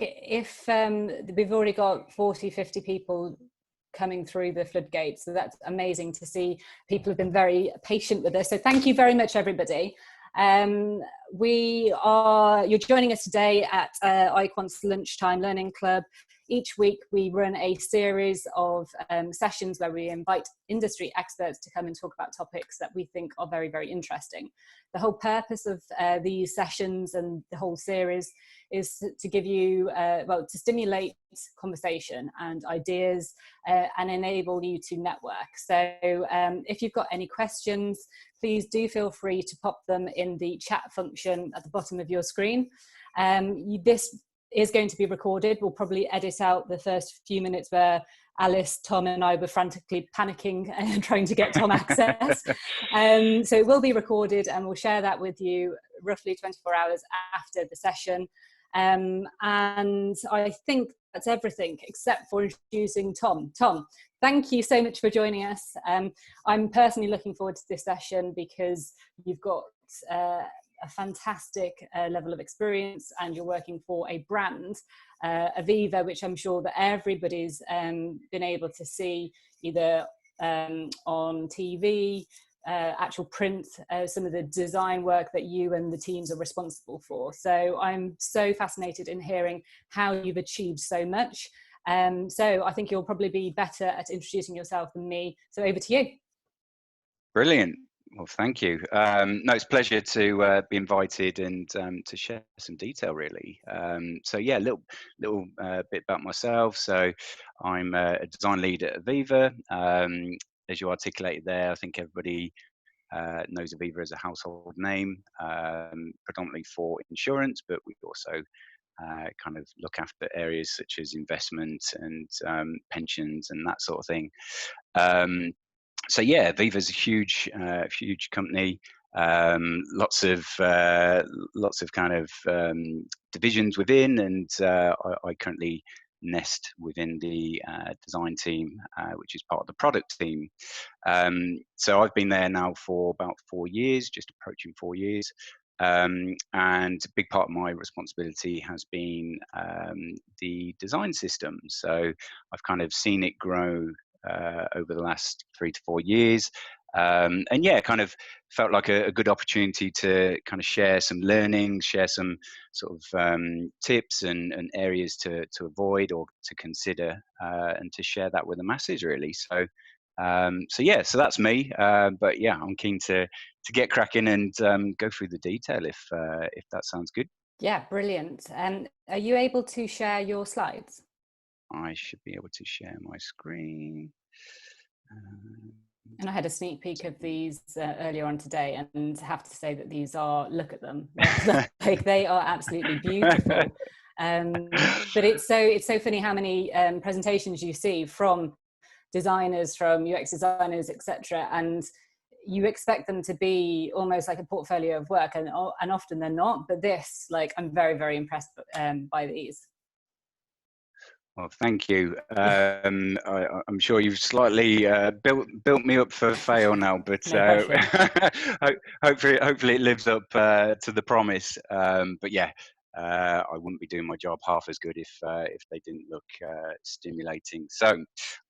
if we've already got 40, 50 people coming through the floodgates, so that's amazing to see. People have been very patient with us, so thank you very much, everybody. You're joining us today at Icon's Lunchtime Learning Club. Each week we run a series of sessions where we invite industry experts to come and talk about topics that we think are very, very interesting. The whole purpose of these sessions and the whole series is to give you, to stimulate conversation and ideas and enable you to network. So if you've got any questions, please do feel free to pop them in the chat function at the bottom of your screen. This is going to be recorded. We'll probably edit out the first few minutes where Alice, Tom and I were frantically panicking and trying to get Tom access. So it will be recorded and we'll share that with you roughly 24 hours after the session. And I think that's everything except for introducing Tom. Tom, thank you so much for joining us. I'm personally looking forward to this session because you've got a fantastic level of experience and you're working for a brand, Aviva, which I'm sure that everybody's been able to see either on TV, actual print, some of the design work that you and the teams are responsible for. So I'm so fascinated in hearing how you've achieved so much. So I think you'll probably be better at introducing yourself than me. So over to you. Brilliant. Well, thank you. No, it's a pleasure to be invited and to share some detail, really. So yeah, a little bit about myself. So I'm a design lead at Aviva. As you articulated there, I think everybody knows Aviva as a household name, predominantly for insurance, but we also kind of look after areas such as investment and pensions and that sort of thing. So yeah, Aviva's a huge company. Lots of kind of divisions within, and I currently nest within the design team, which is part of the product team. So I've been there now for about 4 years, just approaching 4 years. And a big part of my responsibility has been the design system. So I've kind of seen it grow over the last 3 to 4 years. And yeah, kind of felt like a good opportunity to kind of share some learning, share some sort of tips and areas to avoid or to consider, and to share that with the masses, really. So yeah, so that's me. But yeah, I'm keen to get cracking and go through the detail if that sounds good. Yeah, brilliant. Are you able to share your slides? I should be able to share my screen. And I had a sneak peek of these earlier on today, and have to say that these are, look at them, like they are absolutely beautiful. But it's so funny how many presentations you see from designers, from UX designers, etc., and you expect them to be almost like a portfolio of work, and often they're not. But this, like, I'm very, very impressed by these. Well, thank you. I'm sure you've slightly built me up for fail now, but No hopefully it lives up to the promise. But yeah, I wouldn't be doing my job half as good if they didn't look stimulating. So,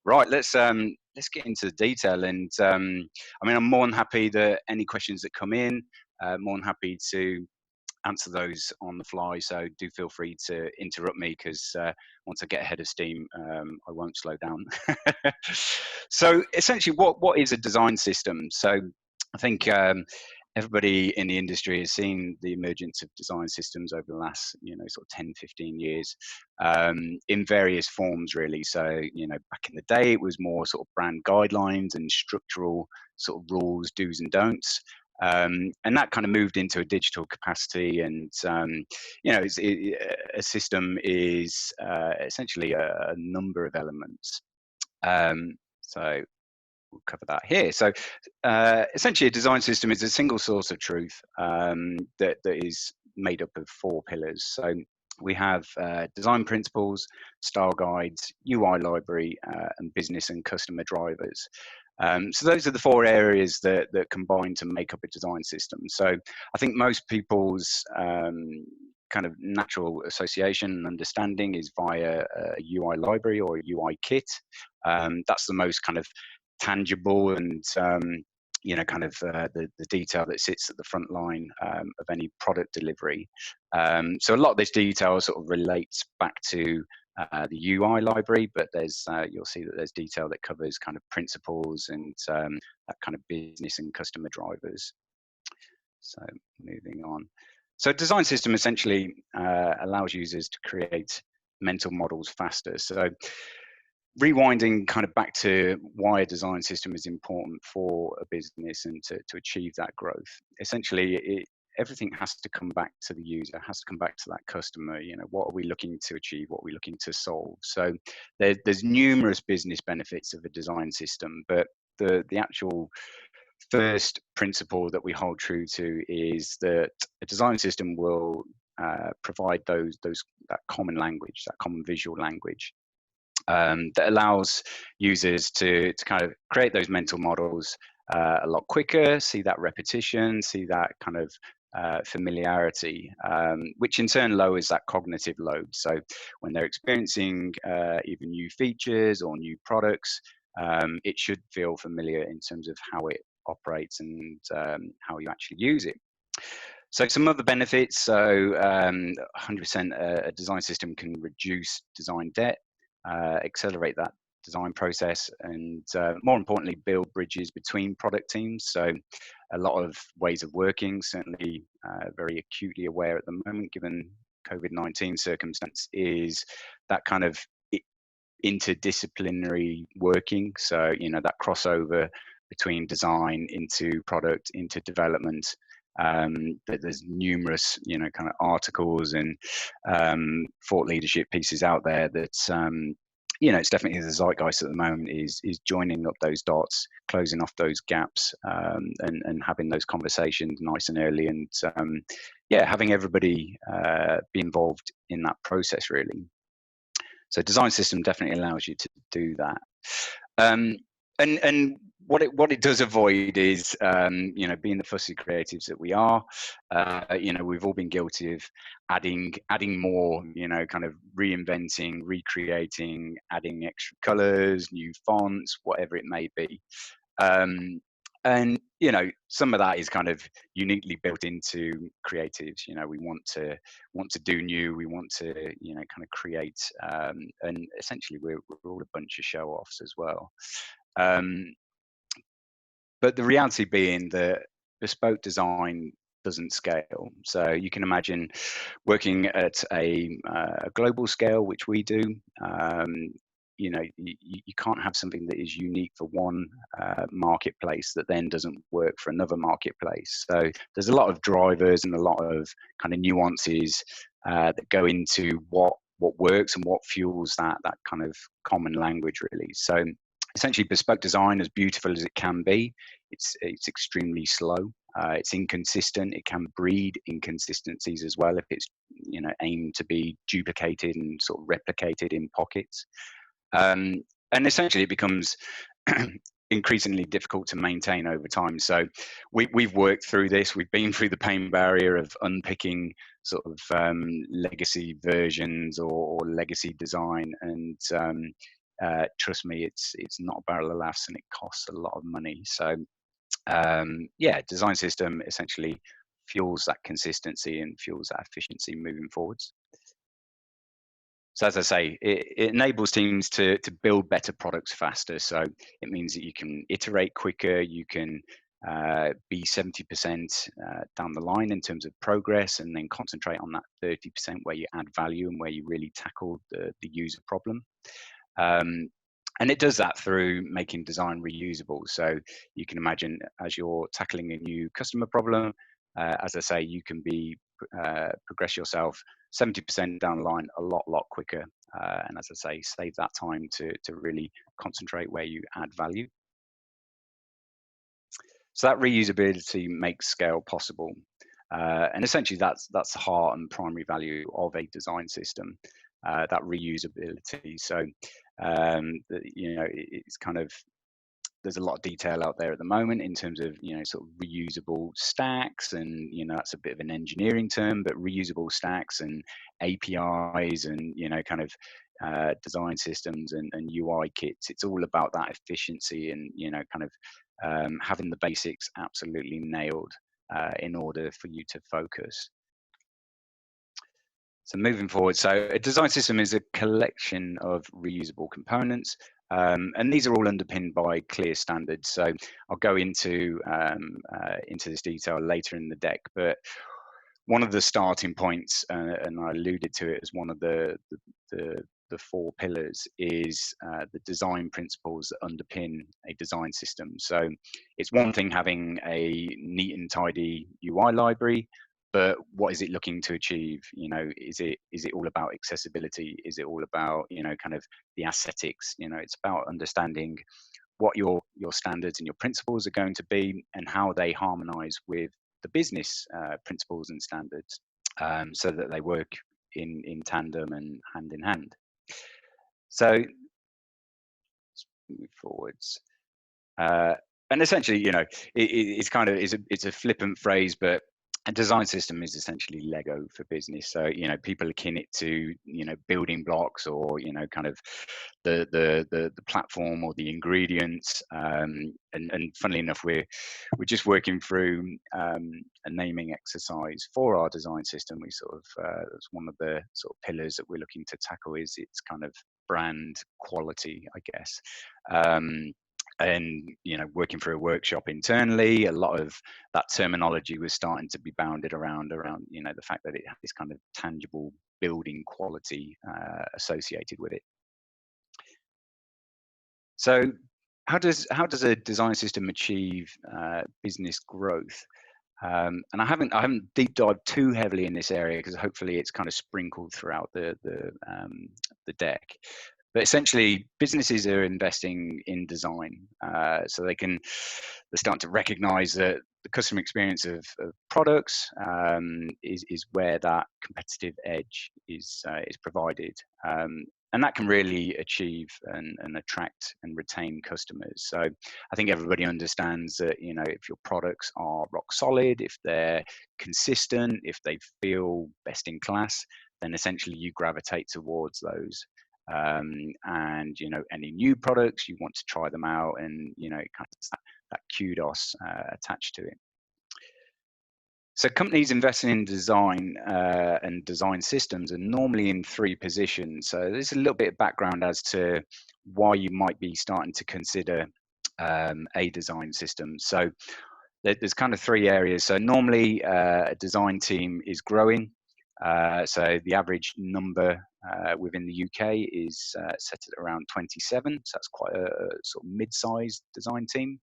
right, let's get into the detail. And I mean, I'm more than happy that any questions that come in, more than happy to answer those on the fly, so do feel free to interrupt me, because once I get ahead of steam, I won't slow down. So essentially, what is a design system? So I think everybody in the industry has seen the emergence of design systems over the last, sort of 10, 15 years, in various forms, really. So, back in the day, it was more sort of brand guidelines and structural sort of rules, do's and don'ts. And that kind of moved into a digital capacity, and a system is essentially a number of elements. So we'll cover that here. So essentially, a design system is a single source of truth that is made up of 4 pillars. So we have design principles, style guides, UI library, and business and customer drivers. So those are the 4 areas that combine to make up a design system. So I think most people's kind of natural association and understanding is via a UI library or a UI kit. That's the most kind of tangible and kind of the detail that sits at the front line of any product delivery. So a lot of this detail sort of relates back to the UI library, but there's you'll see that there's detail that covers kind of principles and that kind of business and customer drivers. So moving on. So design system essentially allows users to create mental models faster. So rewinding kind of back to why a design system is important for a business and to achieve that growth. Essentially, everything has to come back to the user, has to come back to that customer. You know, what are we looking to achieve? What are we looking to solve? So there's numerous business benefits of a design system, but the actual first principle that we hold true to is that a design system will provide that common language, that common visual language. That allows users to kind of create those mental models a lot quicker, see that repetition, see that kind of familiarity, which in turn lowers that cognitive load. So when they're experiencing even new features or new products, it should feel familiar in terms of how it operates and how you actually use it. So some of the benefits, so 100% a design system can reduce design debt, accelerate that design process, and more importantly, build bridges between product teams. So a lot of ways of working, certainly very acutely aware at the moment, given COVID-19 circumstance, is that kind of interdisciplinary working. So, you know, that crossover between design into product, into development. There's numerous, you know, kind of articles and thought leadership pieces out there that, you know, it's definitely the zeitgeist at the moment is joining up those dots, closing off those gaps, and having those conversations nice and early, and yeah, having everybody be involved in that process really. So design system definitely allows you to do that. And what it does avoid is, you know, being the fussy creatives that we are, you know, we've all been guilty of adding more, you know, kind of reinventing, recreating, adding extra colors, new fonts, whatever it may be. And you know, some of that is kind of uniquely built into creatives. You know, we want to do new, we want to, you know, kind of create, and essentially we're all a bunch of show offs as well. But the reality being that bespoke design doesn't scale. So you can imagine working at a global scale, which we do. You know, you can't have something that is unique for one marketplace that then doesn't work for another marketplace. So there's a lot of drivers and a lot of kind of nuances that go into what works and what fuels that kind of common language really. So essentially, bespoke design, as beautiful as it can be, it's extremely slow. It's inconsistent. It can breed inconsistencies as well if it's, you know, aimed to be duplicated and sort of replicated in pockets. And essentially, it becomes increasingly difficult to maintain over time. So we've worked through this. We've been through the pain barrier of unpicking sort of legacy versions or legacy design, and trust me, it's not a barrel of laughs, and it costs a lot of money. So yeah, design system essentially fuels that consistency and fuels that efficiency moving forwards. So as I say, it enables teams to build better products faster. So it means that you can iterate quicker, you can be 70% down the line in terms of progress, and then concentrate on that 30% where you add value and where you really tackle the user problem. And it does that through making design reusable. So you can imagine, as you're tackling a new customer problem, as I say, you can progress yourself 70% down the line a lot quicker. And as I say, save that time to really concentrate where you add value. So that reusability makes scale possible. And essentially that's the heart and primary value of a design system, that reusability. So you know, it's kind of there's a lot of detail out there at the moment in terms of, you know, sort of reusable stacks, and, you know, that's a bit of an engineering term, but reusable stacks and APIs and, you know, kind of design systems and UI kits. It's all about that efficiency and, you know, kind of having the basics absolutely nailed in order for you to focus. So moving forward, so a design system is a collection of reusable components, and these are all underpinned by clear standards. So I'll go into this detail later in the deck, but one of the starting points, and I alluded to it as one of the four pillars, is the design principles that underpin a design system. So it's one thing having a neat and tidy UI library, but what is it looking to achieve? You know, is it all about accessibility? Is it all about, you know, kind of the aesthetics? You know, it's about understanding what your standards and your principles are going to be and how they harmonize with the business principles and standards, so that they work in tandem and hand in hand. So let's move forwards. And essentially, you know, it's kind of it's a flippant phrase, but a design system is essentially Lego for business. So, you know, people akin it to, you know, building blocks, or, you know, kind of the platform or the ingredients. And funnily enough, we're just working through a naming exercise for our design system. We sort of that's one of the sort of pillars that we're looking to tackle, is its kind of brand quality, I guess. And, you know, working through a workshop internally, a lot of that terminology was starting to be bounded around, you know, the fact that it had this kind of tangible building quality associated with it. So how does a design system achieve business growth? And I haven't deep dived too heavily in this area, because hopefully it's kind of sprinkled throughout the deck. But essentially, businesses are investing in design, so they're starting to recognise that the customer experience of products is where that competitive edge is provided, and that can really achieve and attract and retain customers. So I think everybody understands that, you know, if your products are rock solid, if they're consistent, if they feel best in class, then essentially you gravitate towards those. And, you know, any new products, you want to try them out, and, you know, it kind of that kudos attached to it. So companies investing in design and design systems are normally in three positions. So there's a little bit of background as to why you might be starting to consider a design system. So there's kind of three areas. So normally a design team is growing. So the average number within the UK is set at around 27. So that's quite a sort of mid-sized design team.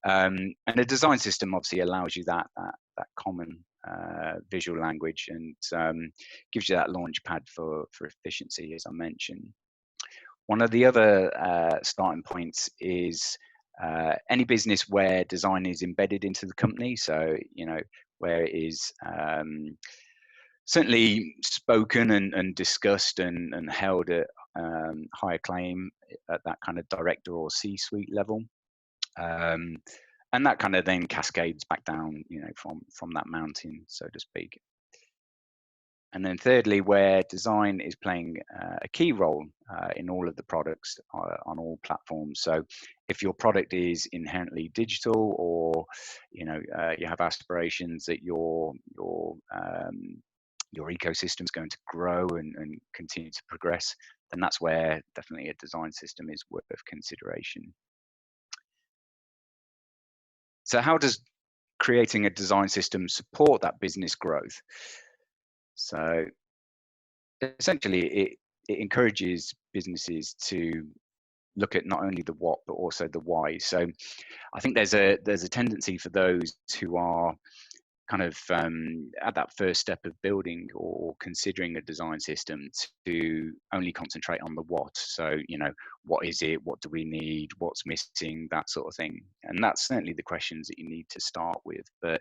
And a design system obviously allows you that common visual language, and gives you that launch pad for efficiency, as I mentioned. One of the other starting points is any business where design is embedded into the company. So, you know, where it is certainly spoken and discussed and held at high acclaim at that kind of director or C-suite level. And that kind of then cascades back down, you know, from that mountain, so to speak. And then thirdly, where design is playing a key role in all of the products on all platforms. So if your product is inherently digital, or, you know, you have aspirations that your ecosystem is going to grow and continue to progress, then that's where definitely a design system is worth consideration. So how does creating a design system support that business growth? So essentially, it encourages businesses to look at not only the what, but also the why. So I think there's a tendency for those who are kind of at that first step of building or considering a design system to only concentrate on the what. So, you know, what is it? What do we need? What's missing? That sort of thing. And that's certainly the questions that you need to start with. But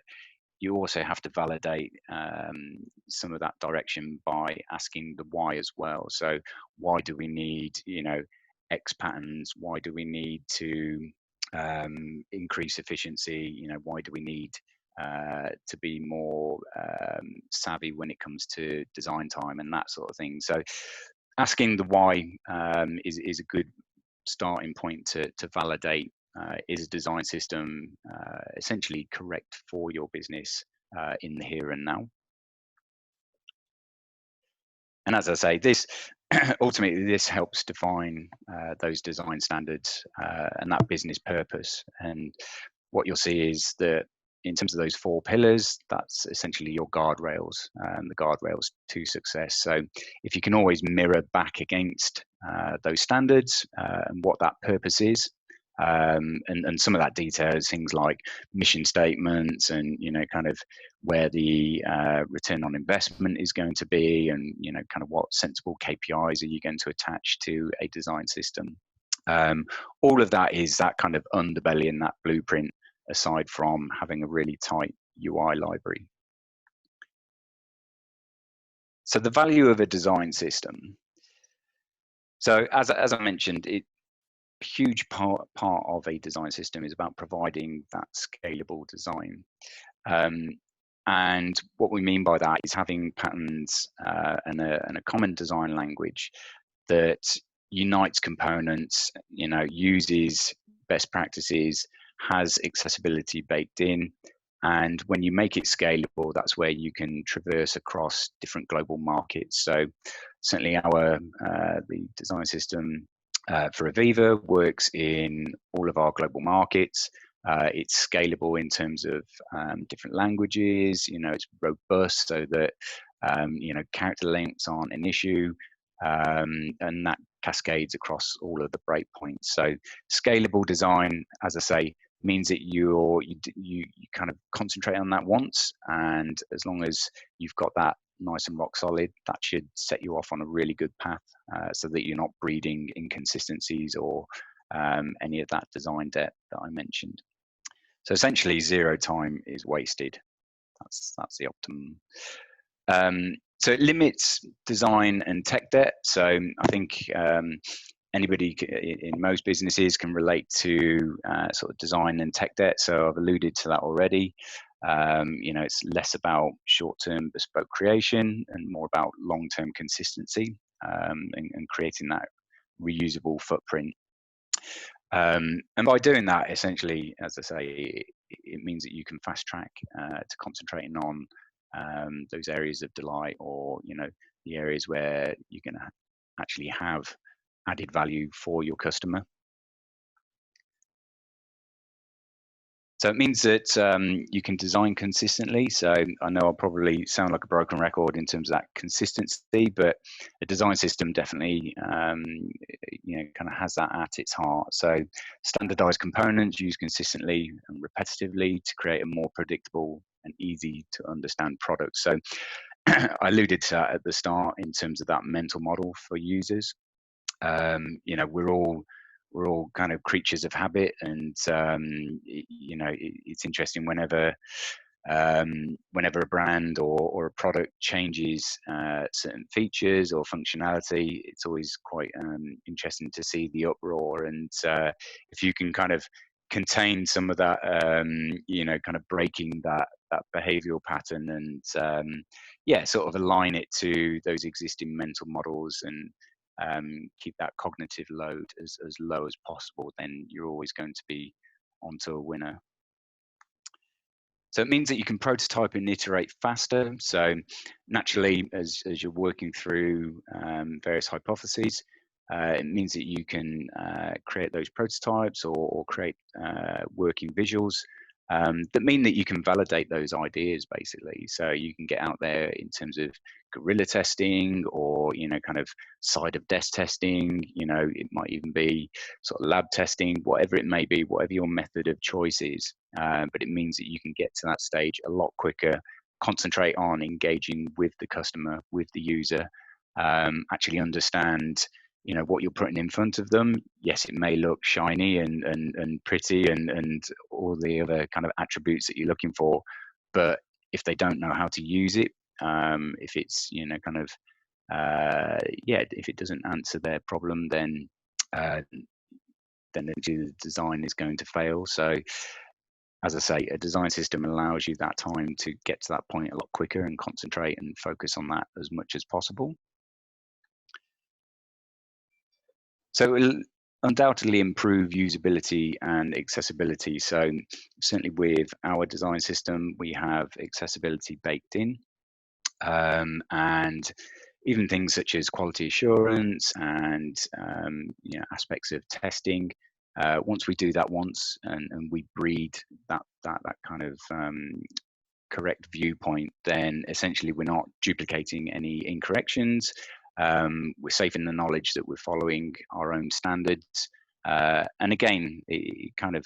you also have to validate some of that direction by asking the why as well. So why do we need, you know, X patterns? Why do we need to increase efficiency? You know, why do we need to be more savvy when it comes to design time and that sort of thing? So asking the why is a good starting point to validate, is a design system essentially correct for your business in the here and now? And as I say, this ultimately this helps define those design standards and that business purpose. And what you'll see is that in terms of those 4 pillars, that's essentially your guardrails, the guardrails to success. So if you can always mirror back against those standards and what that purpose is, and some of that detail is things like mission statements and, you know, kind of where the return on investment is going to be, and, you know, kind of what sensible KPIs are you going to attach to a design system. All of that is that kind of underbelly and that blueprint, aside from having a really tight UI library. So the value of a design system. So as I mentioned, a huge part of a design system is about providing that scalable design. And what we mean by that is having patterns and a common design language that unites components, you know, uses best practices, has accessibility baked in. And when you make it scalable, that's where you can traverse across different global markets. So certainly the design system for Aviva works in all of our global markets. It's scalable in terms of different languages. You know, it's robust so that you know, character lengths aren't an issue, and that cascades across all of the breakpoints. So scalable design, as I say, means that you kind of concentrate on that once, and as long as you've got that nice and rock solid, that should set you off on a really good path, so that you're not breeding inconsistencies or any of that design debt that I mentioned. So essentially, 0 time is wasted. That's the optimum. So it limits design and tech debt. So I think anybody in most businesses can relate to sort of design and tech debt. So I've alluded to that already. You know, it's less about short-term bespoke creation and more about long-term consistency, and creating that reusable footprint. And by doing that, essentially, as I say, it means that you can fast track to concentrating on those areas of delight, or, you know, the areas where you're going to actually have added value for your customer. So it means that you can design consistently. So I know I'll probably sound like a broken record in terms of that consistency, but a design system definitely, you know, kind of has that at its heart. So standardized components used consistently and repetitively to create a more predictable and easy to understand product. So I alluded to that at the start in terms of that mental model for users. You know, we're all kind of creatures of habit, and you know, it's interesting whenever a brand or a product changes certain features or functionality, it's always quite interesting to see the uproar. And if you can kind of contain some of that, you know, kind of breaking that behavioral pattern, and yeah, sort of align it to those existing mental models, and keep that cognitive load as low as possible, then you're always going to be onto a winner. So it means that you can prototype and iterate faster. So naturally, as you're working through various hypotheses, it means that you can create those prototypes or create working visuals that mean that you can validate those ideas, basically. So you can get out there in terms of guerrilla testing, or, you know, kind of side of desk testing. You know, it might even be sort of lab testing, whatever it may be, whatever your method of choice is. But it means that you can get to that stage a lot quicker, concentrate on engaging with the customer, with the user, actually understand, you know, what you're putting in front of them. Yes, it may look shiny and pretty and all the other kind of attributes that you're looking for, but if they don't know how to use it, if it's, you know, kind of yeah, if it doesn't answer their problem, then then the design is going to fail. So as I say, a design system allows you that time to get to that point a lot quicker and concentrate and focus on that as much as possible. So it will undoubtedly improve usability and accessibility. So certainly with our design system, we have accessibility baked in, and even things such as quality assurance and aspects of testing. Once we do that once, and we breed that kind of correct viewpoint, then essentially we're not duplicating any incorrections. We're safe in the knowledge that we're following our own standards. And again, it kind of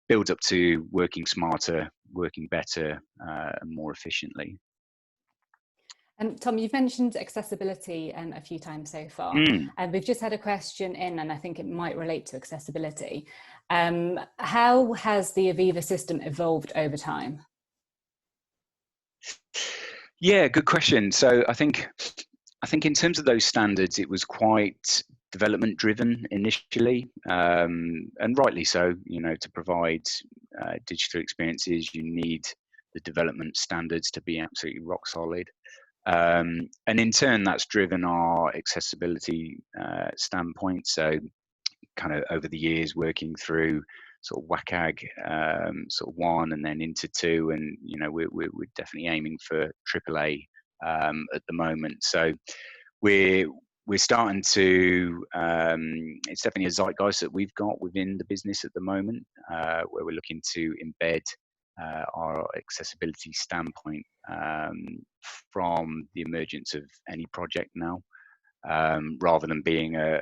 builds up to working smarter, working better, and more efficiently. And Tom, you've mentioned accessibility a few times so far, and we've just had a question in, and I think it might relate to accessibility. How has the Aviva system evolved over time? Yeah, good question. So I think in terms of those standards, it was quite development driven initially, and rightly so. You know, to provide digital experiences, you need the development standards to be absolutely rock solid. And in turn, that's driven our accessibility standpoint. So kind of over the years working through sort of WCAG sort of 1 and then into 2, and you know we're definitely aiming for AAA at the moment. So we're starting to it's definitely a zeitgeist that we've got within the business at the moment, where we're looking to embed our accessibility standpoint from the emergence of any project now, rather than being a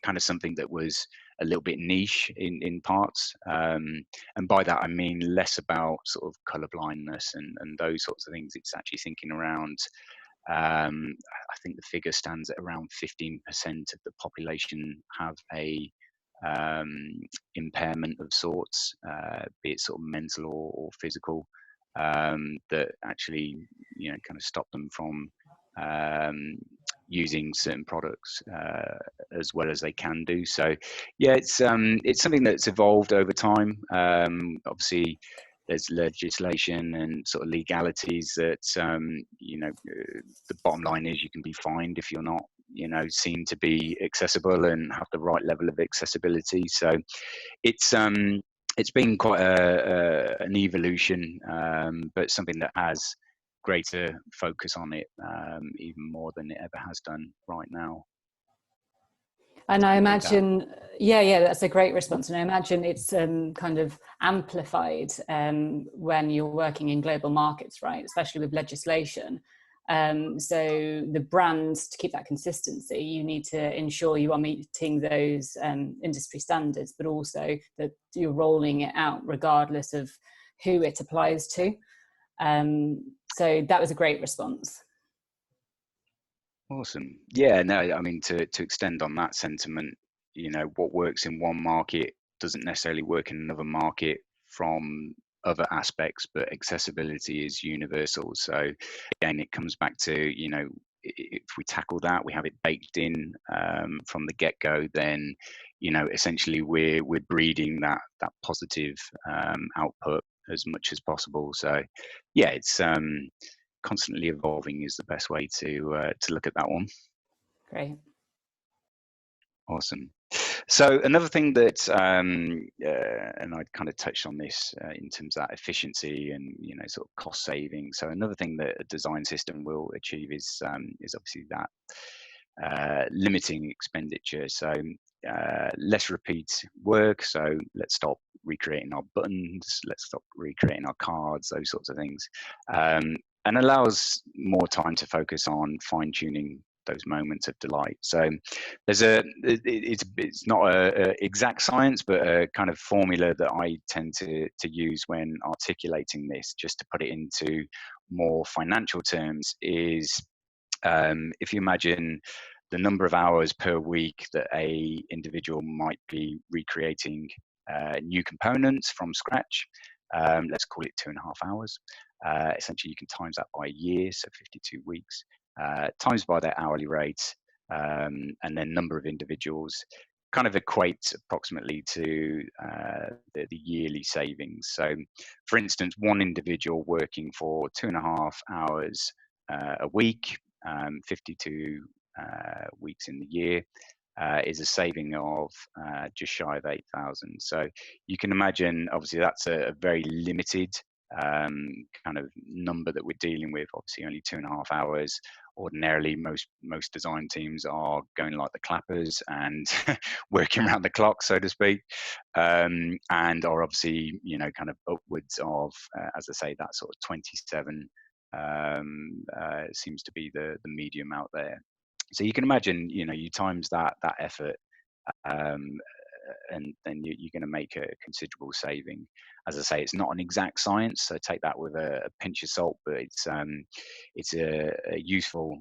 kind of something that was a little bit niche in parts. And by that I mean less about sort of color blindness and those sorts of things. It's actually thinking around, I think the figure stands at around 15% of the population have a impairment of sorts, be it sort of mental or physical, that actually, you know, kind of stop them from using certain products as well as they can do. So yeah, it's something that's evolved over time. Obviously there's legislation and sort of legalities that you know, the bottom line is you can be fined if you're not, you know, seen to be accessible and have the right level of accessibility. So it's been quite an evolution, but something that has greater focus on it, even more than it ever has done right now. And I imagine, yeah, that's a great response. And I imagine it's kind of amplified when you're working in global markets, right? Especially with legislation. So the brands, to keep that consistency, you need to ensure you are meeting those industry standards, but also that you're rolling it out regardless of who it applies to. So that was a great response. Awesome. Yeah, no, I mean, to extend on that sentiment, you know, what works in one market doesn't necessarily work in another market from other aspects, but accessibility is universal. So again, it comes back to, you know, if we tackle that, we have it baked in from the get-go, then, you know, essentially we're breeding that positive output as much as possible. So yeah, it's constantly evolving is the best way to look at that one. Great. Awesome. So another thing that, and I kind of touched on this in terms of that efficiency and, you know, sort of cost saving. So another thing that a design system will achieve is obviously that limiting expenditure. So less repeat work. So let's stop recreating our buttons. Let's stop recreating our cards. Those sorts of things. And allows more time to focus on fine tuning those moments of delight. So there's it's not a exact science, but a kind of formula that I tend to use when articulating this, just to put it into more financial terms, is if you imagine the number of hours per week that a individual might be recreating new components from scratch, let's call it 2.5 hours. Essentially, you can times that by a year, so 52 weeks, times by their hourly rate, and then number of individuals. kind of equates approximately to the yearly savings. So, for instance, one individual working for 2.5 hours a week, 52 weeks in the year, is a saving of just shy of 8,000. So you can imagine, obviously, that's a very limited kind of number that we're dealing with. Obviously, only 2.5 hours. Ordinarily, most design teams are going like the clappers and working around the clock, so to speak, and are obviously, kind of upwards of, as I say, that sort of 27 seems to be the medium out there. So you can imagine, you times that effort, um, and then you're going to make a considerable saving. As I say, it's not an exact science, so take that with a pinch of salt, but it's a useful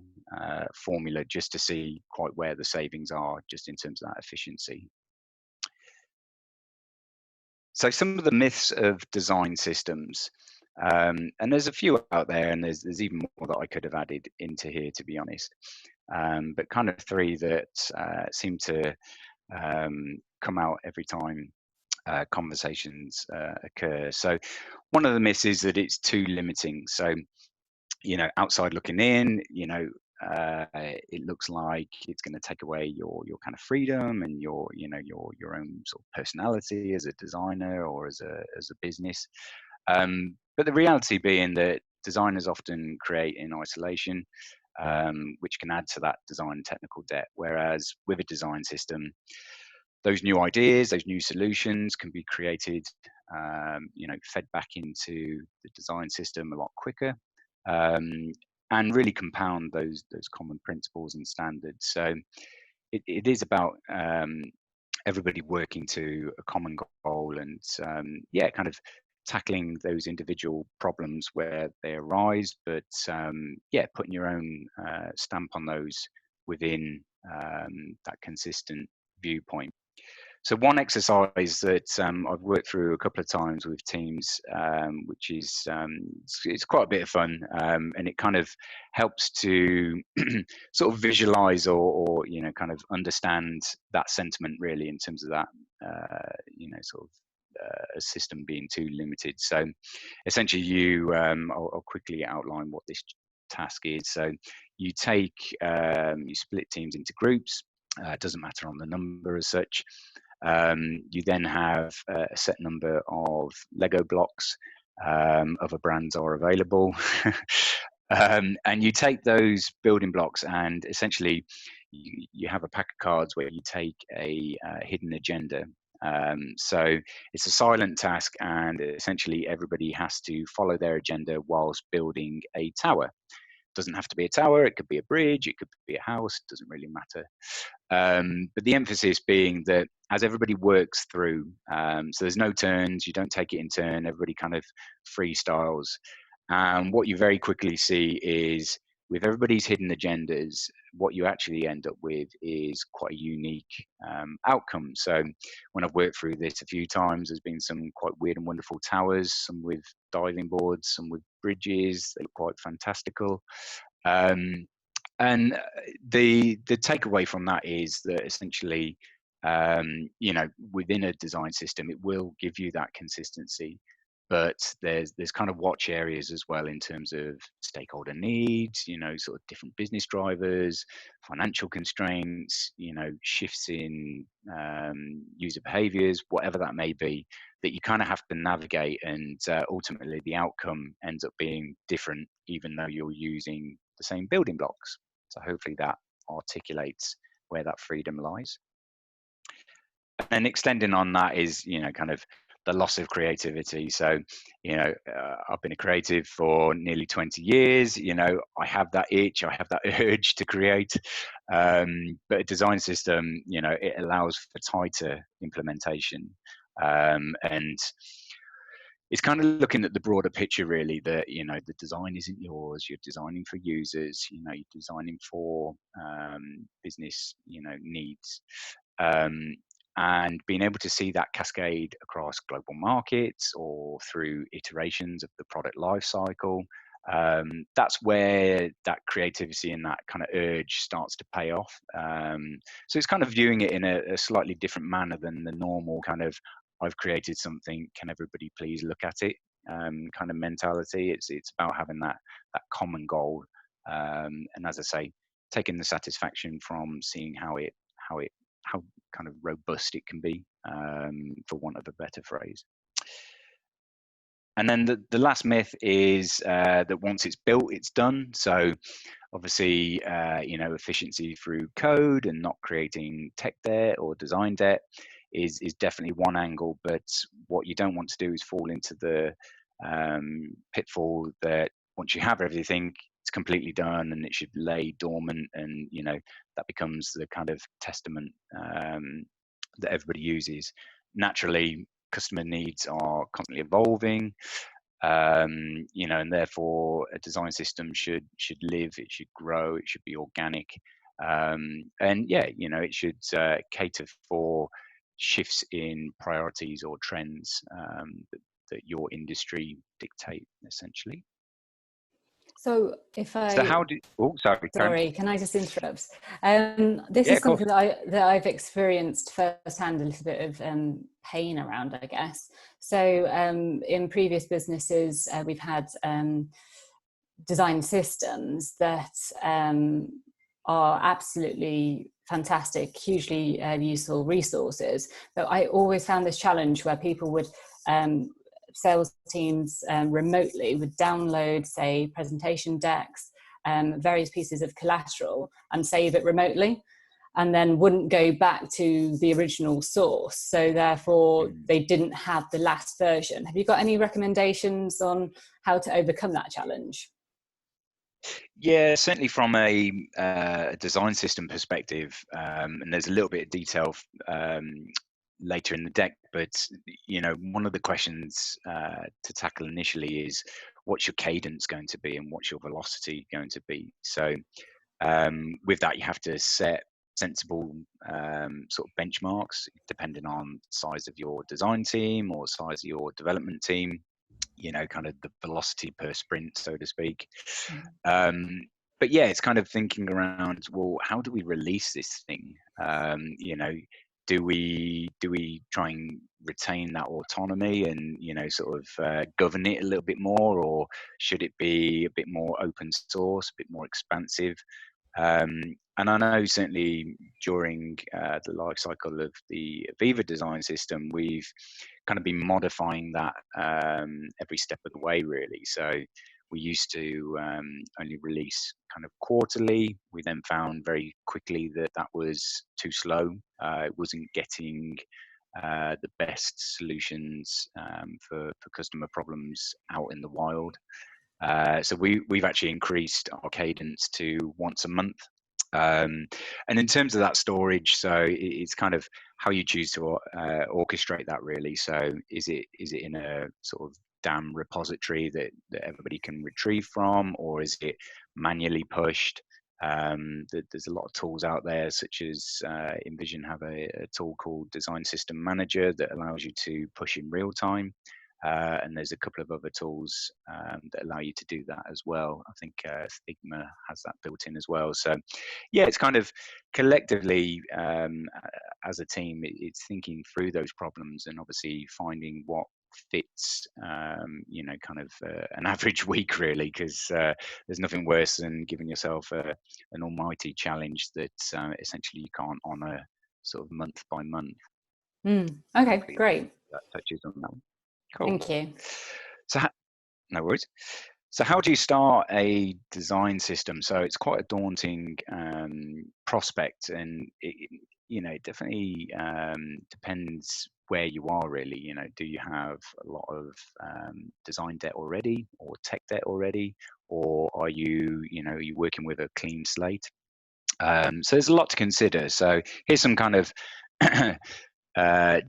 formula just to see quite where the savings are, just in terms of that efficiency. So some of the myths of design systems, and there's a few out there, and there's even more that I could have added into here, to be honest. But kind of three that seem to come out every time conversations occur. So one of the myths is that it's too limiting. So, outside looking in, it looks like it's going to take away your kind of freedom and your own sort of personality as a designer or as a business. But the reality being that designers often create in isolation, which can add to that design technical debt. Whereas with a design system, those new ideas, those new solutions can be created, fed back into the design system a lot quicker, and really compound those common principles and standards. So it is about everybody working to a common goal, and kind of tackling those individual problems where they arise, but putting your own stamp on those within that consistent viewpoint. So one exercise that I've worked through a couple of times with teams, which is it's quite a bit of fun, and it kind of helps to sort of visualize or kind of understand that sentiment really, in terms of that sort of a system being too limited. So essentially, I'll quickly outline what this task is. So you split teams into groups. It doesn't matter on the number as such. You then have a set number of Lego blocks. Other brands are available. And you take those building blocks, and essentially you have a pack of cards where you take a hidden agenda. So it's a silent task, and essentially everybody has to follow their agenda whilst building a tower. Doesn't have to be a tower, it could be a bridge, it could be a house, doesn't really matter. But the emphasis being that as everybody works through, so there's no turns, you don't take it in turn, everybody kind of freestyles. And what you very quickly see is, with everybody's hidden agendas, what you actually end up with is quite a unique outcome. So when I've worked through this a few times, there's been some quite weird and wonderful towers, some with diving boards, some with bridges. They look quite fantastical. And the takeaway from that is that essentially, within a design system, it will give you that consistency, but there's kind of watch areas as well, in terms of stakeholder needs, sort of different business drivers, financial constraints, shifts in user behaviors, whatever that may be, that you kind of have to navigate, and ultimately the outcome ends up being different, even though you're using the same building blocks. So hopefully that articulates where that freedom lies. And extending on that is, kind of the loss of creativity. So, I've been a creative for nearly 20 years. I have that itch, I have that urge to create. But a design system, it allows for tighter implementation. And it's kind of looking at the broader picture, really, that the design isn't yours, you're designing for users, you're designing for business needs, and being able to see that cascade across global markets or through iterations of the product life cycle, That's where that creativity and that kind of urge starts to pay off. So it's kind of viewing it in a slightly different manner than the normal kind of, I've created something, can everybody please look at it kind of mentality. It's about having that common goal, and as I say, taking the satisfaction from seeing how kind of robust it can be, for want of a better phrase. And then the last myth is that once it's built, it's done. So obviously, efficiency through code and not creating tech debt or design debt is definitely one angle. But what you don't want to do is fall into the pitfall that once you have everything, it's completely done and it should lay dormant, and that becomes the kind of testament that everybody uses. Naturally, customer needs are constantly evolving, and therefore a design system should live, it should grow, it should be organic, and it should cater for shifts in priorities or trends that your industry dictate, essentially. So if So I, how do? Oh, sorry, Karen. sorry, can I just interrupt? This Yeah, is of course. something that I've experienced firsthand, a little bit of pain around, I guess. So in previous businesses, we've had design systems that are absolutely fantastic, hugely useful resources. But I always found this challenge where people would, sales teams remotely would download, say, presentation decks, various pieces of collateral, and save it remotely, and then wouldn't go back to the original source. So therefore, they didn't have the last version. Have you got any recommendations on how to overcome that challenge? Yeah, certainly from a design system perspective, and there's a little bit of detail later in the deck, but one of the questions to tackle initially is, what's your cadence going to be and what's your velocity going to be? So with that, you have to set sensible sort of benchmarks depending on size of your design team or size of your development team, kind of the velocity per sprint, so to speak. Um, but yeah, it's kind of thinking around, well, how do we release this thing? Do we try and retain that autonomy and sort of govern it a little bit more, or should it be a bit more open source, a bit more expansive? And I know certainly during the life cycle of the Aviva design system, we've kind of been modifying that every step of the way, really. So we used to only release kind of quarterly. We then found very quickly that that was too slow. It wasn't getting the best solutions for customer problems out in the wild. So we've actually increased our cadence to once a month. And in terms of that storage, so it's kind of how you choose to orchestrate that, really. So is it in a sort of DAM repository that everybody can retrieve from, or is it manually pushed? There's a lot of tools out there, such as Envision have a tool called Design System Manager that allows you to push in real time. And there's a couple of other tools that allow you to do that as well. I think Figma has that built in as well. So yeah, it's kind of collectively as a team, it's thinking through those problems and obviously finding what fits kind of an average week, really, because there's nothing worse than giving yourself an almighty challenge that essentially you can't honour sort of month by month. Okay, great. That touches on that one. Cool. Thank you. So no worries. So how do you start a design system? So it's quite a daunting prospect, and it definitely depends where you are, really. Do you have a lot of design debt already, or tech debt already, or are you working with a clean slate? So there's a lot to consider. So here's some kind of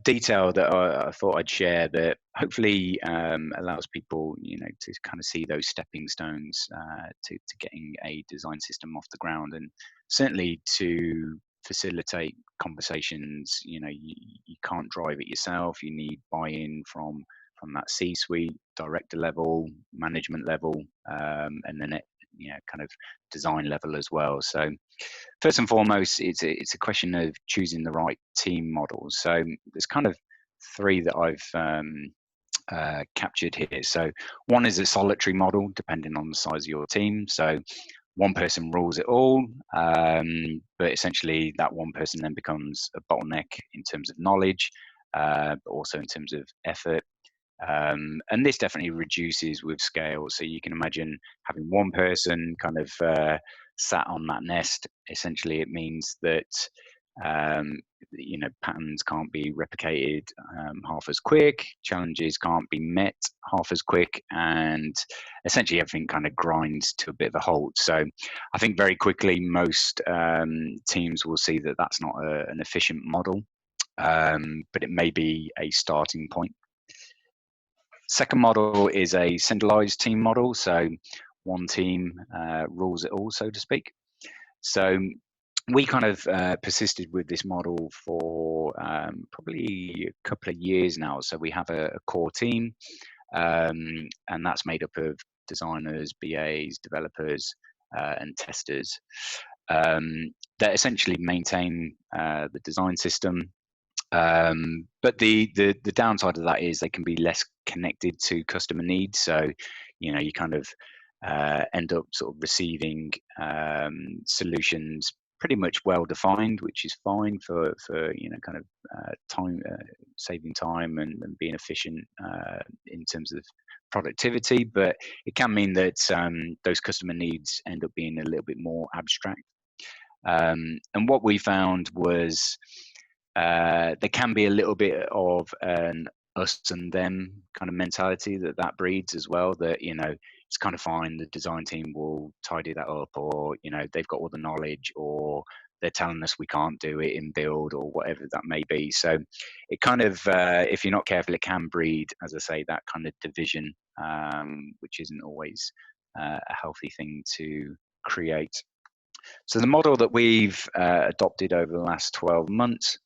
detail that I thought I'd share that hopefully allows people, to kind of see those stepping stones to getting a design system off the ground, and certainly to facilitate conversations. You can't drive it yourself. You need buy-in from from that C-suite, director level, management level, and then kind of design level as well. So first and foremost, it's a question of choosing the right team model. So there's kind of three that I've captured here. So one is a solitary model, depending on the size of your team. So one person rules it all, but essentially that one person then becomes a bottleneck in terms of knowledge, but also in terms of effort. And this definitely reduces with scale. So you can imagine having one person kind of sat on that nest. Essentially, it means that patterns can't be replicated half as quick, challenges can't be met half as quick, and essentially everything kind of grinds to a bit of a halt. So I think very quickly most teams will see that that's not an efficient model, but it may be a starting point. Second model is a centralized team model. So one team rules it all, so to speak. So we kind of persisted with this model for probably a couple of years now. So we have a core team, and that's made up of designers, BAs, developers, and testers that essentially maintain the design system. But the downside of that is they can be less connected to customer needs. So, you kind of end up sort of receiving solutions pretty much well defined, which is fine for kind of time saving time and being efficient in terms of productivity. But it can mean that those customer needs end up being a little bit more abstract. And what we found was there can be a little bit of an us and them kind of mentality that breeds as well, that it's kind of fine, the design team will tidy that up, or they've got all the knowledge, or they're telling us we can't do it in build, or whatever that may be. So it kind of if you're not careful, it can breed, as I say, that kind of division, which isn't always a healthy thing to create. So the model that we've adopted over the last 12 months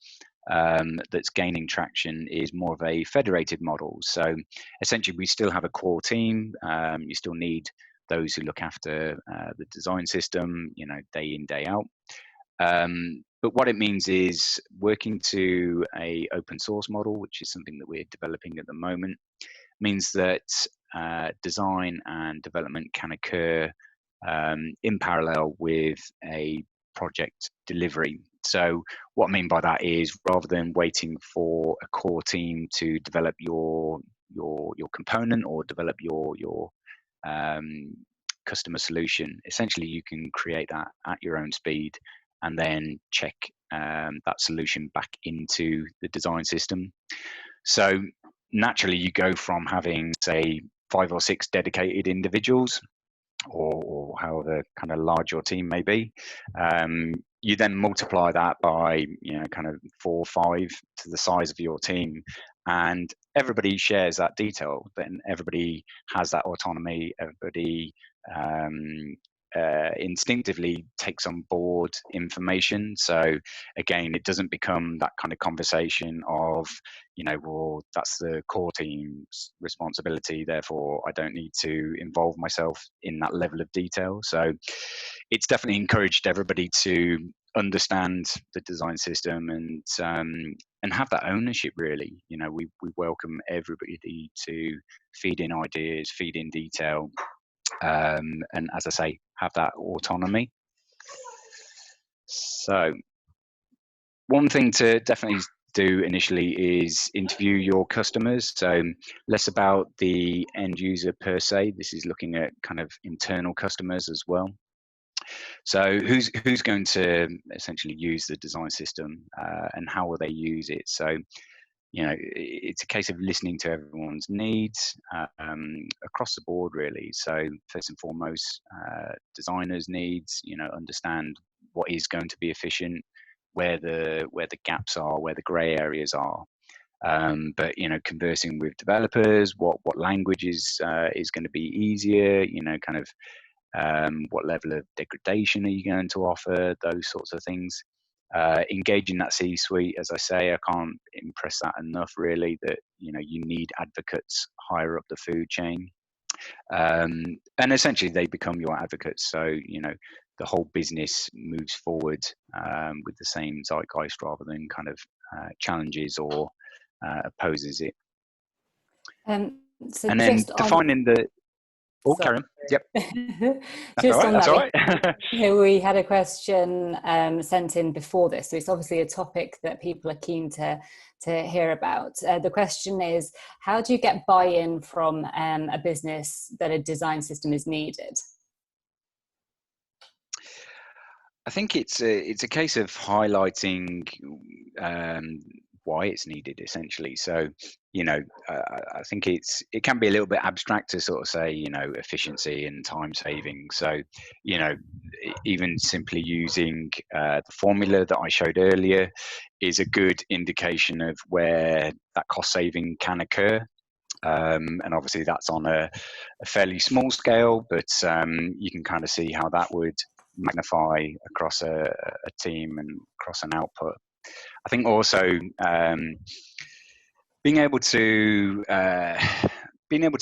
that's gaining traction is more of a federated model. So essentially we still have a core team. You still need those who look after the design system, day in, day out. But what it means is working to a open source model, which is something that we're developing at the moment, means that design and development can occur in parallel with a project delivery. So what I mean by that is, rather than waiting for a core team to develop your component or develop your customer solution, essentially you can create that at your own speed and then check that solution back into the design system. So naturally you go from having, say, 5 or 6 dedicated individuals, or however kind of large your team may be. You then multiply that by kind of 4 or 5 to the size of your team, and everybody shares that detail. Then everybody has that autonomy. Everybody instinctively takes on board information. So again, it doesn't become that kind of conversation of, well, that's the core team's responsibility, therefore I don't need to involve myself in that level of detail. So it's definitely encouraged everybody to understand the design system and have that ownership, really. We welcome everybody to feed in ideas, feed in detail, and as I say, have that autonomy. So one thing to definitely do initially is interview your customers. So less about the end user per se. This is looking at kind of internal customers as well. So who's going to essentially use the design system, and how will they use it? So it's a case of listening to everyone's needs across the board, really. So first and foremost, designers' needs. Understand what is going to be efficient, where the gaps are, where the grey areas are. But conversing with developers, what language is going to be easier. Kind of what level of degradation are you going to offer? Those sorts of things. engaging that C-suite, as I say, I can't impress that enough really, that you need advocates higher up the food chain, and essentially they become your advocates. So the whole business moves forward with the same zeitgeist rather than kind of challenges or opposes it. So and then just defining the sorry. carry on. Yep. Just on That's that, all right. we had a question sent in before this, so it's obviously a topic that people are keen to hear about. The question is, how do you get buy-in from a business that a design system is needed? I think it's a case of highlighting why it's needed, essentially. So, I think it can be a little bit abstract to sort of say, efficiency and time saving. So, even simply using the formula that I showed earlier is a good indication of where that cost saving can occur. And obviously that's on a fairly small scale, but you can kind of see how that would magnify across a team and across an output. I think also being able to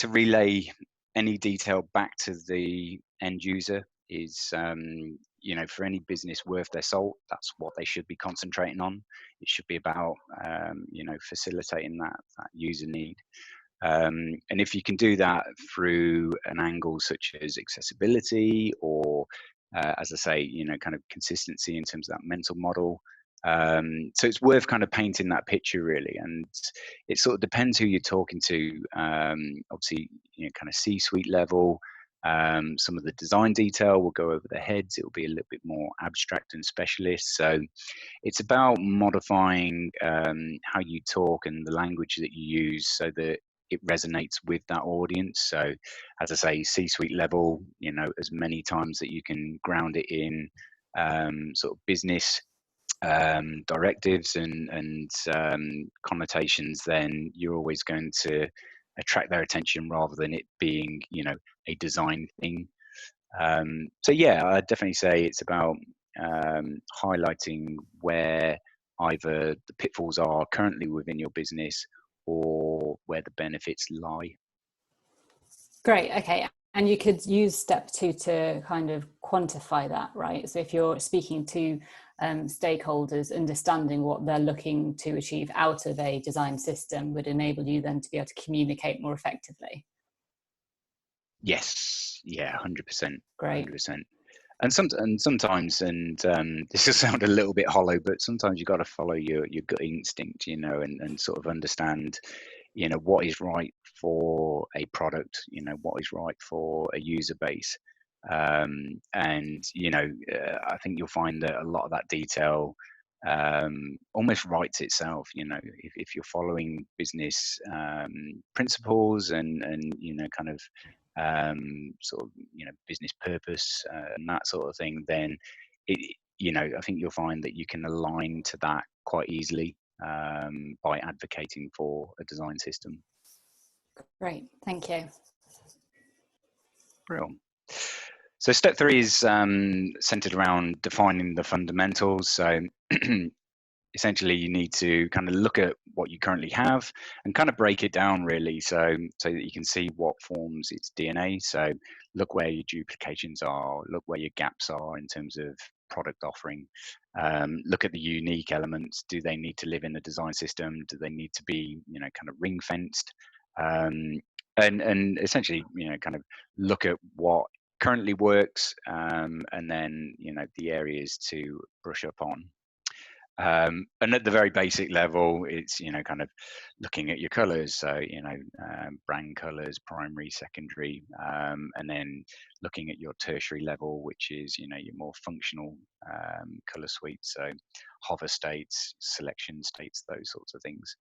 relay any detail back to the end user is for any business worth their salt, that's what they should be concentrating on. It should be about facilitating that user need. And if you can do that through an angle such as accessibility or, as I say, kind of consistency in terms of that mental model. So it's worth kind of painting that picture really, and it sort of depends who you're talking to. Obviously, kind of C-suite level. Some of the design detail will go over their heads. It will be a little bit more abstract and specialist. So it's about modifying how you talk and the language that you use so that it resonates with that audience. So as I say, C-suite level, as many times that you can ground it in sort of business directives and connotations, then you're always going to attract their attention rather than it being, a design thing. So yeah, I'd definitely say it's about highlighting where either the pitfalls are currently within your business or where the benefits lie. Great, okay. And you could use step 2 to kind of quantify that, right? So if you're speaking to stakeholders, understanding what they're looking to achieve out of a design system would enable you then to be able to communicate more effectively. Yes, yeah, 100%. Great. 100%. And sometimes, this will sound a little bit hollow, but sometimes you've got to follow your gut instinct, and sort of understand, what is right for a product, what is right for a user base. And, I think you'll find that a lot of that detail almost writes itself, if you're following business principles and kind of sort of business purpose and that sort of thing, then I think you'll find that you can align to that quite easily by advocating for a design system. Great, thank you. Brilliant. So step 3 is centered around defining the fundamentals. So essentially you need to kind of look at what you currently have and kind of break it down really, so that you can see what forms its DNA. So look where your duplications are, look where your gaps are in terms of product offering. Look at the unique elements. Do they need to live in the design system? Do they need to be kind of ring fenced? And essentially kind of look at what currently works, and then the areas to brush up on. And at the very basic level, it's kind of looking at your colors, so brand colors, primary, secondary, and then looking at your tertiary level, which is your more functional color suites, so hover states, selection states, those sorts of things.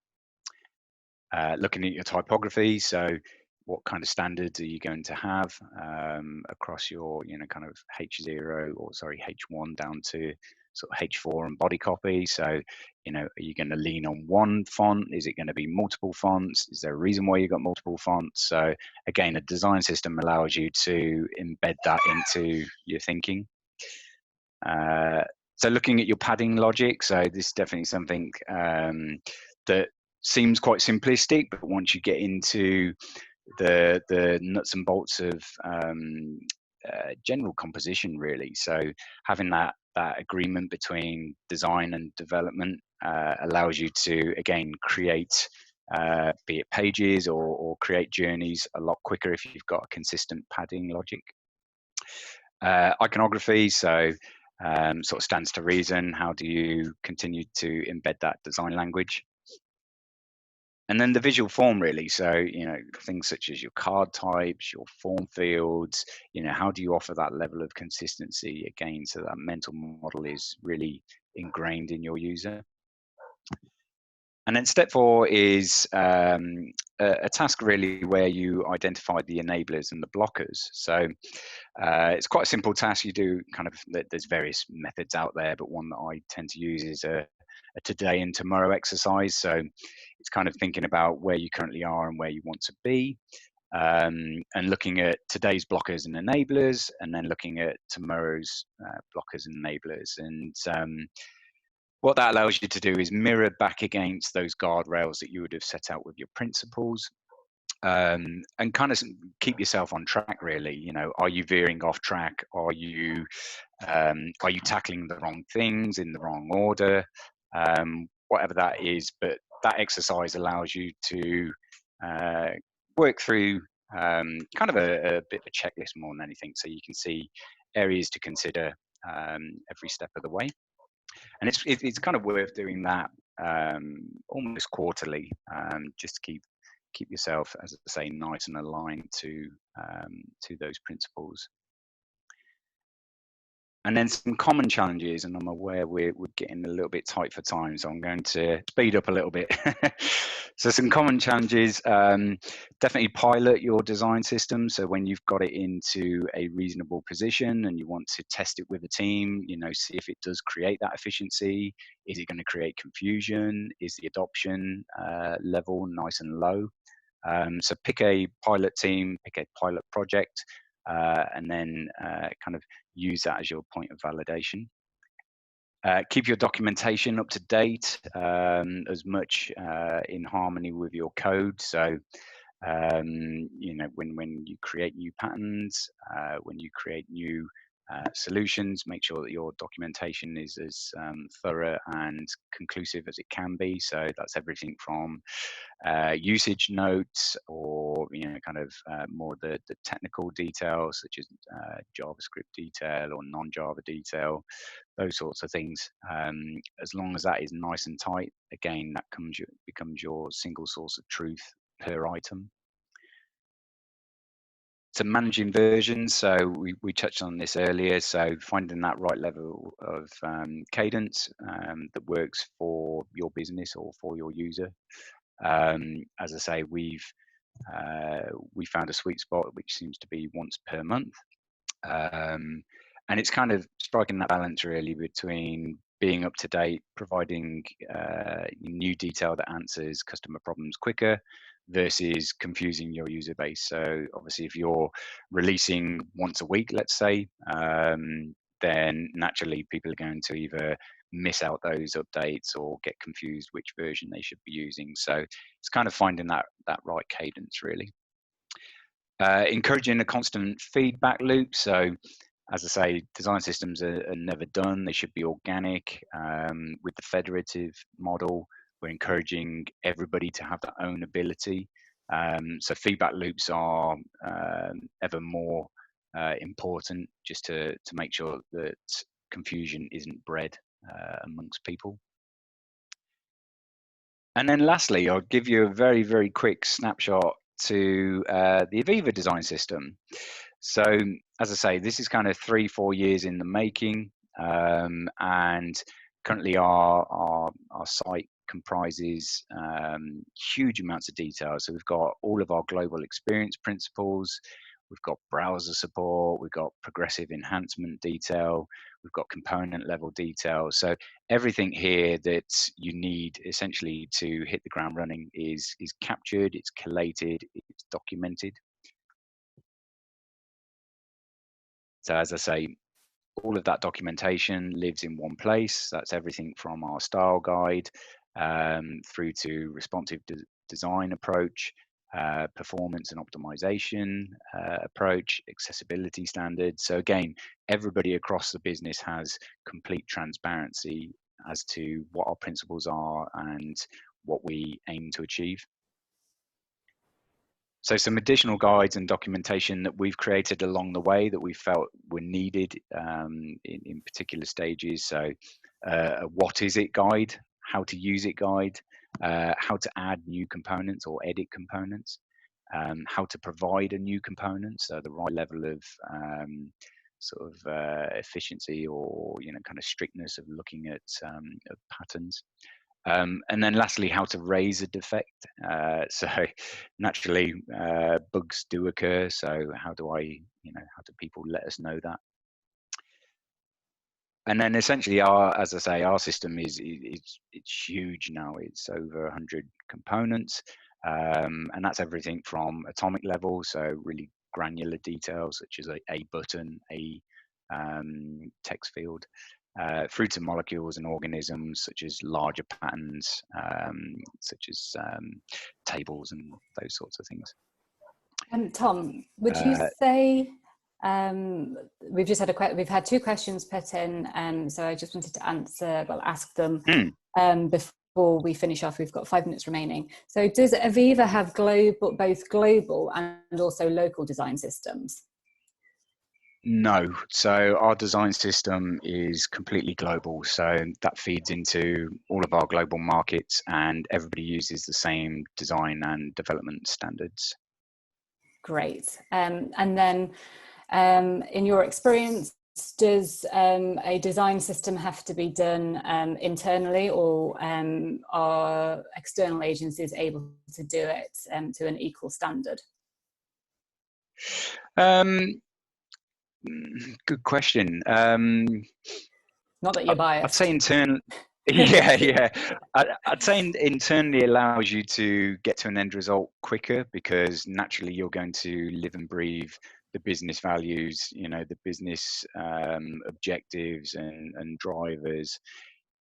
Looking at your typography, so what kind of standards are you going to have across your kind of H1 down to sort of H4 and body copy. So are you going to lean on one font? Is it going to be multiple fonts? Is there a reason why you got multiple fonts? So again, a design system allows you to embed that into your thinking. So looking at your padding logic, so this is definitely something that seems quite simplistic, but once you get into the nuts and bolts of general composition, really. So having that agreement between design and development allows you to, again, create be it pages or create journeys a lot quicker if you've got a consistent padding logic. Iconography, so sort of stands to reason. How do you continue to embed that design language? And then the visual form, really. So, you know, things such as your card types, your form fields, you know, how do you offer that level of consistency again so that mental model is really ingrained in your user? And then step 4 is a task really where you identify the enablers and the blockers. So it's quite a simple task. You do kind of, there's various methods out there, but one that I tend to use is a today and tomorrow exercise. So it's kind of thinking about where you currently are and where you want to be, and looking at today's blockers and enablers, and then looking at tomorrow's blockers and enablers. And what that allows you to do is mirror back against those guardrails that you would have set out with your principles, and kind of keep yourself on track, really. You know, are you veering off track? Are you tackling the wrong things in the wrong order? Whatever that is, but that exercise allows you to work through kind of a bit of a checklist more than anything, so you can see areas to consider every step of the way. And it's kind of worth doing that almost quarterly, just to keep yourself, as I say, nice and aligned to those principles. And then some common challenges, and I'm aware we're getting a little bit tight for time, so I'm going to speed up a little bit. So some common challenges, definitely pilot your design system. So when you've got it into a reasonable position and you want to test it with a team, you know, see if it does create that efficiency. Is it going to create confusion? Is the adoption level nice and low? So pick a pilot team, pick a pilot project, and then kind of use that as your point of validation. Keep your documentation up to date, as much in harmony with your code. So, you know, when you create new patterns, when you create new solutions, make sure that your documentation is as thorough and conclusive as it can be. So that's everything from usage notes, or, you know, kind of more the technical details such as JavaScript detail or non-Java detail, those sorts of things. As long as that is nice and tight, again, that becomes your single source of truth per item. So managing versions, so we touched on this earlier, so finding that right level of cadence that works for your business or for your user. As I say, we found a sweet spot which seems to be once per month, and it's kind of striking that balance really between being up to date, providing new detail that answers customer problems quicker, versus confusing your user base. So obviously, if you're releasing once a week, let's say, then naturally people are going to either miss out those updates or get confused which version they should be using. So it's kind of finding that right cadence, really. Encouraging a constant feedback loop. So as I say, design systems are never done. They should be organic. With the federative model, we're encouraging everybody to have their own ability. So feedback loops are ever more important, just to make sure that confusion isn't bred amongst people. And then lastly, I'll give you a very, very quick snapshot to the Aviva design system. So as I say, this is kind of 3-4 years in the making, and currently our site comprises huge amounts of detail. So we've got all of our global experience principles, we've got browser support, we've got progressive enhancement detail, we've got component level detail. So everything here that you need essentially to hit the ground running is captured, it's collated, it's documented. So as I say, all of that documentation lives in one place. That's everything from our style guide through to responsive design approach, performance and optimization approach, accessibility standards. So again, everybody across the business has complete transparency as to what our principles are and what we aim to achieve. So some additional guides and documentation that we've created along the way that we felt were needed in particular stages. So a what is it guide, how to use it guide, how to add new components or edit components, how to provide a new component, so the right level of sort of efficiency or kind of strictness of looking at of patterns. And then lastly, how to raise a defect. So naturally, bugs do occur. So how do how do people let us know that? And then essentially, as I say, our system is it's huge now. It's over 100 components, and that's everything from atomic level, so really granular details such as a button, a text field, through to molecules and organisms such as larger patterns, such as tables and those sorts of things. Tom, would you say we've had two questions put in, so I just wanted to ask them before we finish off. We've got 5 minutes remaining. So does Aviva have both global and also local design systems? No, so our design system is completely global. So that feeds into all of our global markets, and everybody uses the same design and development standards. Great. And then in your experience, does a design system have to be done internally, or are external agencies able to do it to an equal standard? Good question. Not that you're biased. I'd say internally. Yeah. I'd say internally allows you to get to an end result quicker, because naturally you're going to live and breathe the business values, the business objectives and drivers.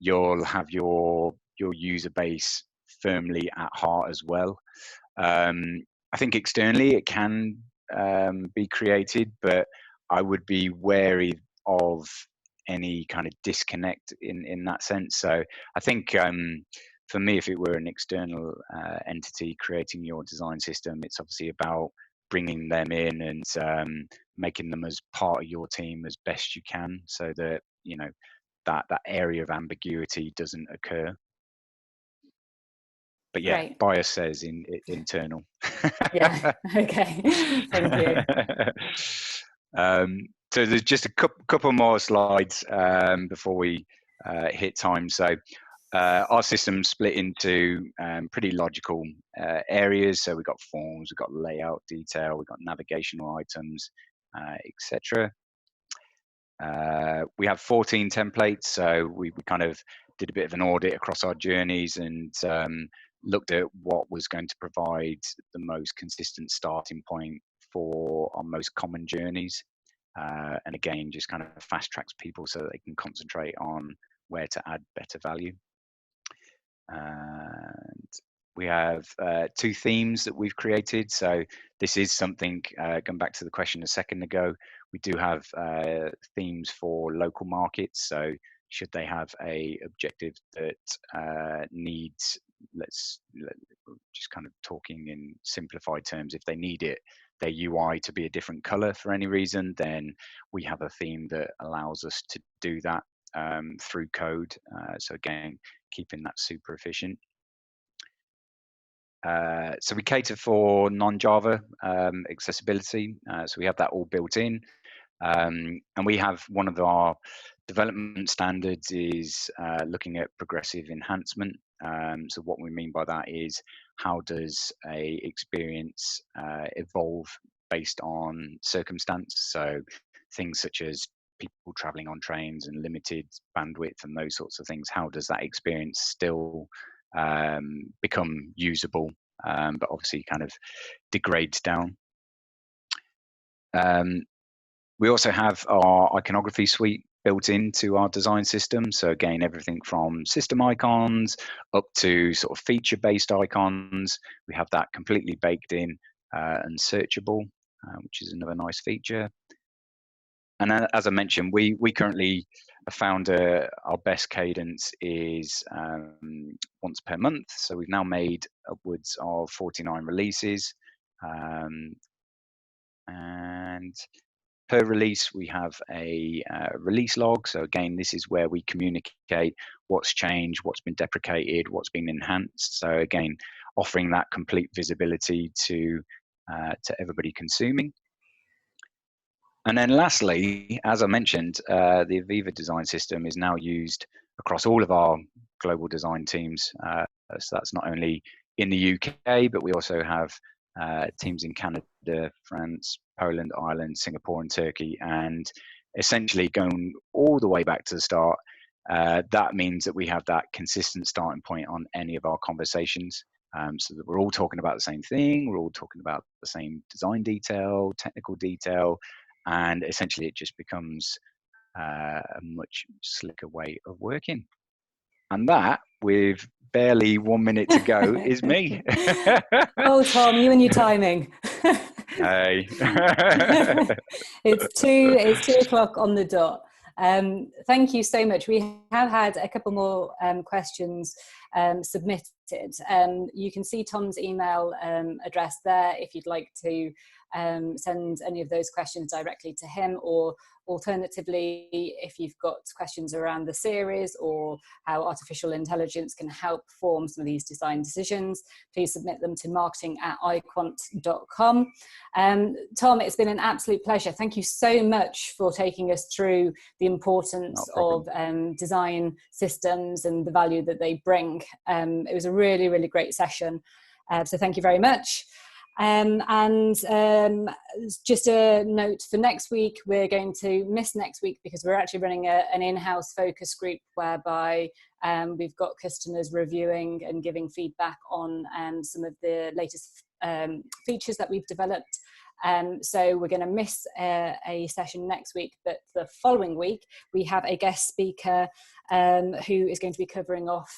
You'll have your user base firmly at heart as well. I think externally it can be created, but I would be wary of any kind of disconnect in that sense. So I think for me, if it were an external entity creating your design system, it's obviously about bringing them in and making them as part of your team as best you can, so that that area of ambiguity doesn't occur. But yeah, Great. bias says internal. Yeah. Okay. Thank you. So there's just a couple more slides before we hit time. So our system's split into pretty logical areas. So we've got forms, we've got layout detail, we've got navigational items, etc. We have 14 templates. So we kind of did a bit of an audit across our journeys and looked at what was going to provide the most consistent starting point for our most common journeys. And again, just kind of fast tracks people so that they can concentrate on where to add better value. And we have 2 themes that we've created. So this is something, going back to the question a second ago, we do have themes for local markets. So should they have a objective that needs, just kind of talking in simplified terms, if they need their UI to be a different color for any reason, then we have a theme that allows us to do that through code. So again, keeping that super efficient. So we cater for non-Java accessibility. So we have that all built in. And we have one of our development standards is looking at progressive enhancement. So what we mean by that is, how does a experience evolve based on circumstance? So things such as people traveling on trains and limited bandwidth and those sorts of things, how does that experience still become usable, but obviously kind of degrades down? We also have our Iconography suite. built into our design system. So again, everything from system icons up to sort of feature-based icons, we have that completely baked in and searchable, which is another nice feature. And as I mentioned, we currently have found our best cadence is once per month. So we've now made upwards of 49 releases. And per release, we have a release log. So again, this is where we communicate what's changed, what's been deprecated, what's been enhanced. So again, offering that complete visibility to everybody consuming. And then lastly, as I mentioned, the Aviva design system is now used across all of our global design teams. So that's not only in the UK, but we also have teams in Canada, France, Poland, Ireland, Singapore, and Turkey. And essentially going all the way back to the start, that means that we have that consistent starting point on any of our conversations. So that we're all talking about the same thing, we're all talking about the same design detail, technical detail, and essentially it just becomes a much slicker way of working. And that, with barely 1 minute to go, is me. Oh, Tom, you and your timing. Hey. It's 2 o'clock on the dot. Thank you so much. We have had a couple more questions submitted. You can see Tom's email address there if you'd like to send any of those questions directly to him, or alternatively, if you've got questions around the series or how artificial intelligence can help form some of these design decisions, please submit them to marketing@iquant.com. Tom, it's been an absolute pleasure. Thank you so much for taking us through the importance of design systems and the value that they bring. It was a really, really great session. So thank you very much. Just a note for next week, we're going to miss next week because we're actually running an in-house focus group whereby we've got customers reviewing and giving feedback on some of the latest features that we've developed. So we're going to miss a session next week, but the following week we have a guest speaker who is going to be covering off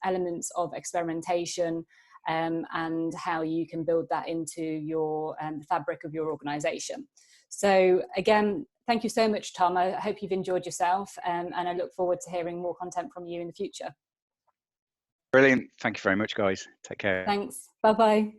elements of experimentation and how you can build that into your the fabric of your organization. So again, thank you so much, Tom. I hope you've enjoyed yourself, and I look forward to hearing more content from you in the future. Brilliant. Thank you very much, guys. Take care. Thanks. Bye-bye.